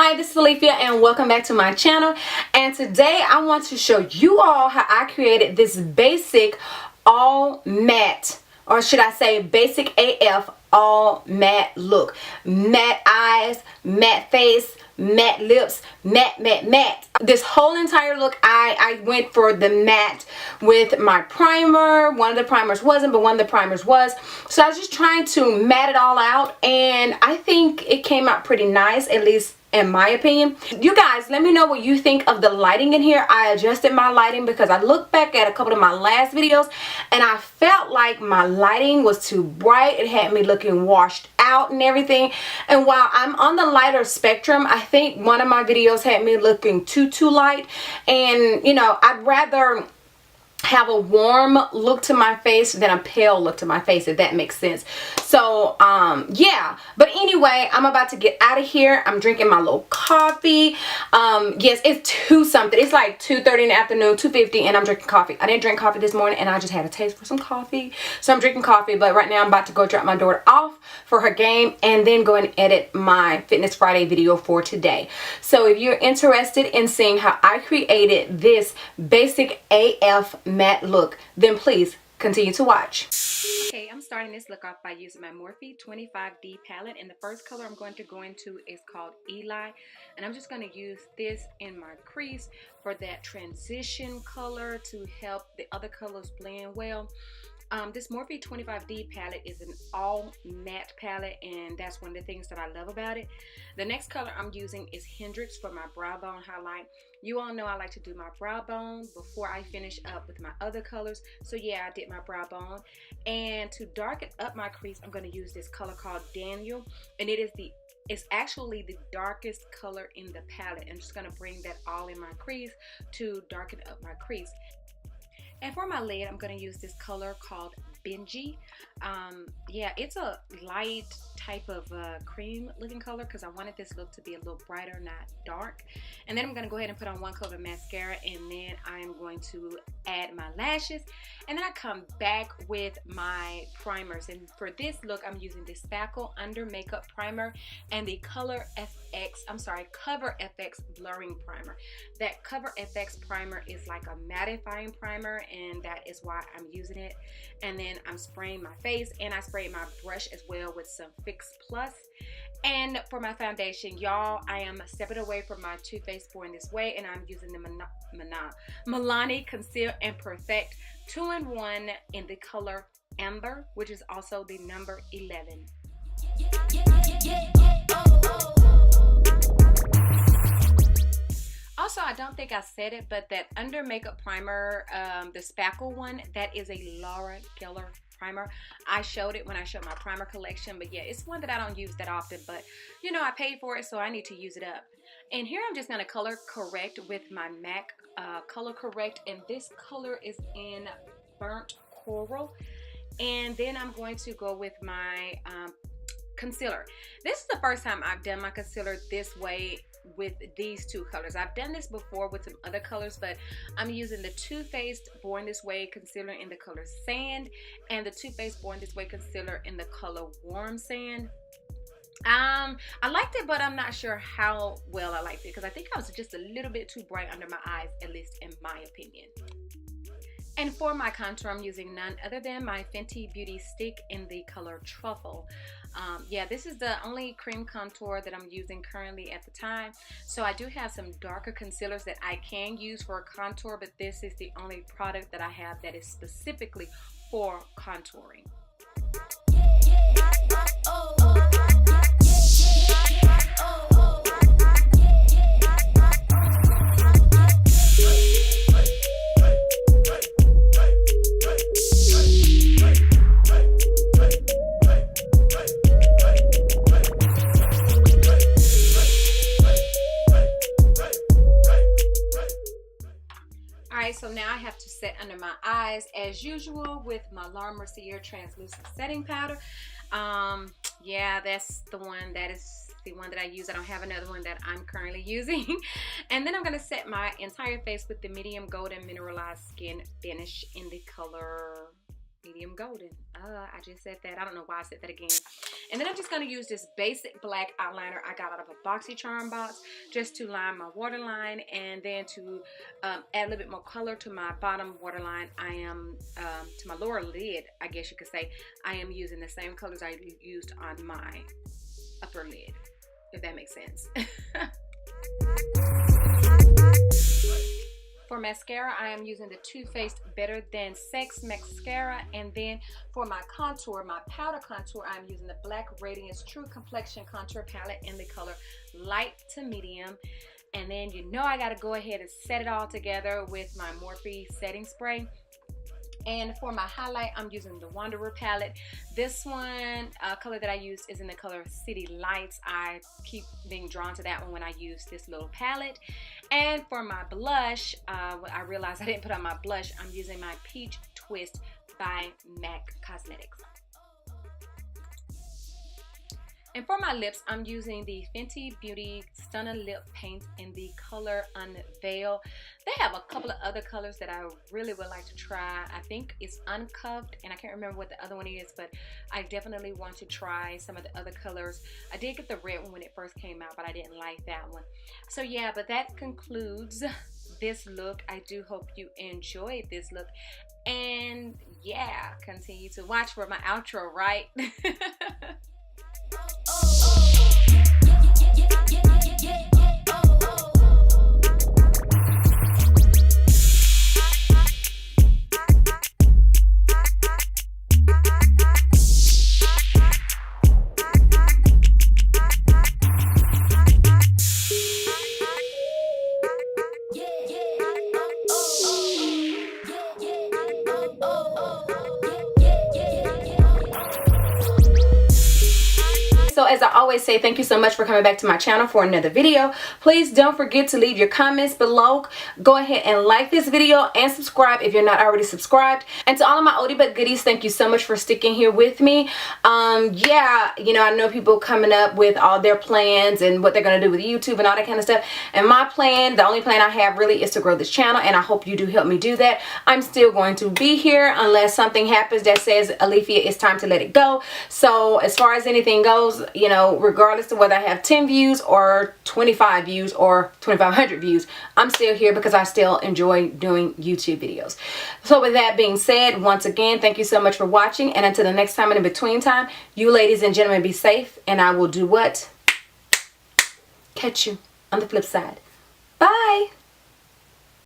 Hi, this is Alethea and welcome back to my channel. And today I want to show you all how I created this basic all matte, or should I say basic AF all matte look. Matte eyes, matte face, matte lips, matte. This whole entire look, I went for the matte with my primer. One of the primers wasn't, but one of the primers was. So I was just trying to matte it all out, and I think it came out pretty nice, at least in my opinion. You guys, let me know what you think of the lighting in here. I adjusted my lighting because I looked back at a couple of my last videos and I felt like my lighting was too bright. It had me looking washed out and everything. And while I'm on the lighter spectrum, I think one of my videos had me looking too light. And you know, I'd rather have a warm look to my face than a pale look to my face, if that makes sense. So yeah, but anyway, I'm about to get out of here. I'm drinking my little coffee. Yes, it's 2 something. It's like 2:30 in the afternoon, 2:50, and I'm drinking coffee. I didn't drink coffee this morning and I just had a taste for some coffee, so I'm drinking coffee. But right now I'm about to go drop my daughter off for her game and then go and edit my Fitness Friday video for today. So if you're interested in seeing how I created this basic AF matte look, then please continue to watch. Okay, I'm starting this look off by using my Morphe 25D palette, and the first color I'm going to go into is called Eli, and I'm just going to use this in my crease for that transition color to help the other colors blend well. This Morphe 25D palette is an all matte palette, and that's one of the things that I love about it. The next color I'm using is Hendrix for my brow bone highlight. You all know I like to do my brow bone before I finish up with my other colors. So yeah, I did my brow bone. And to darken up my crease, I'm going to use this color called Daniel, and it's actually the darkest color in the palette. I'm just going to bring that all in my crease to darken up my crease. And for my lid, I'm going to use this color called Benji. Yeah, it's a light type of cream looking color because I wanted this look to be a little brighter, not dark. And then I'm going to go ahead and put on one coat of mascara, and then I'm going to add my lashes. And then I come back with my primers. And for this look, I'm using this Spackle Under Makeup Primer and the Cover FX Blurring Primer. That Cover FX primer is like a mattifying primer, and that is why I'm using it. And then I'm spraying my face, and I sprayed my brush as well with some Fix Plus. And for my foundation, y'all, I am stepping away from my Too Faced Born This Way, and I'm using the Milani Conceal and Perfect 2-in-1 in the color Amber, which is also the number 11. Also, I don't think I said it, but that Under Makeup Primer, the Spackle one, that is a Laura Geller primer. I showed it when I showed my primer collection, but yeah, it's one that I don't use that often, but you know, I paid for it, so I need to use it up. And here I'm just going to color correct with my MAC Color Correct, and this color is in Burnt Coral. And then I'm going to go with my concealer. This is the first time I've done my concealer this way with these 2 colors. I've done this before with some other colors, but I'm using the Too Faced Born This Way concealer in the color Sand and the Too Faced Born This Way concealer in the color Warm Sand. I liked it, but I'm not sure how well I liked it because I think I was just a little bit too bright under my eyes, at least in my opinion. And for my contour, I'm using none other than my Fenty Beauty stick in the color Truffle. Yeah, this is the only cream contour that I'm using currently at the time. So I do have some darker concealers that I can use for a contour, but this is the only product that I have that is specifically for contouring. So now I have to set under my eyes as usual with my La Mercier translucent setting powder. Yeah, that's the one. That is the one that I use. I don't have another one that I'm currently using. And then I'm going to set my entire face with the medium golden mineralized skin finish in the color medium golden. I just said that. I don't know why I said that again. And then I'm just going to use this basic black eyeliner I got out of a BoxyCharm box just to line my waterline, and then to add a little bit more color to my bottom waterline. I am, to my lower lid, I guess you could say, I am using the same colors I used on my upper lid, if that makes sense. For mascara, I am using the Too Faced Better Than Sex mascara. And then for my contour, my powder contour, I'm using the Black Radiance True Complexion Contour Palette in the color light to medium. And then you know I gotta go ahead and set it all together with my Morphe setting spray. And for my highlight, I'm using the Wanderer palette. This one, color that I use is in the color City Lights. I keep being drawn to that one when I use this little palette. And for my blush, I realized I didn't put on my blush. I'm using my Peach Twist by MAC Cosmetics. And for my lips, I'm using the Fenty Beauty Stunner Lip Paint in the color Unveil. They have a couple of other colors that I really would like to try. I think it's Uncuffed, and I can't remember what the other one is, but I definitely want to try some of the other colors. I did get the red one when it first came out, but I didn't like that one. So yeah, but that concludes this look. I do hope you enjoyed this look. And yeah, continue to watch for my outro, right? So as I always say, thank you so much for coming back to my channel for another video. Please don't forget to leave your comments below. Go ahead and like this video and subscribe if you're not already subscribed. And to all of my oldie but goodies, thank you so much for sticking here with me. Yeah, you know, I know people coming up with all their plans and what they're going to do with YouTube and all that kind of stuff. And my plan, the only plan I have really, is to grow this channel, and I hope you do help me do that. I'm still going to be here unless something happens that says, Alethea, it's time to let it go. So as far as anything goes, you know, regardless of whether I have 10 views or 25 views or 2,500 views, I'm still here because I still enjoy doing YouTube videos. So with that being said, once again, thank you so much for watching, and until the next time and in between time, you ladies and gentlemen be safe, and I will do what? Catch you on the flip side. Bye.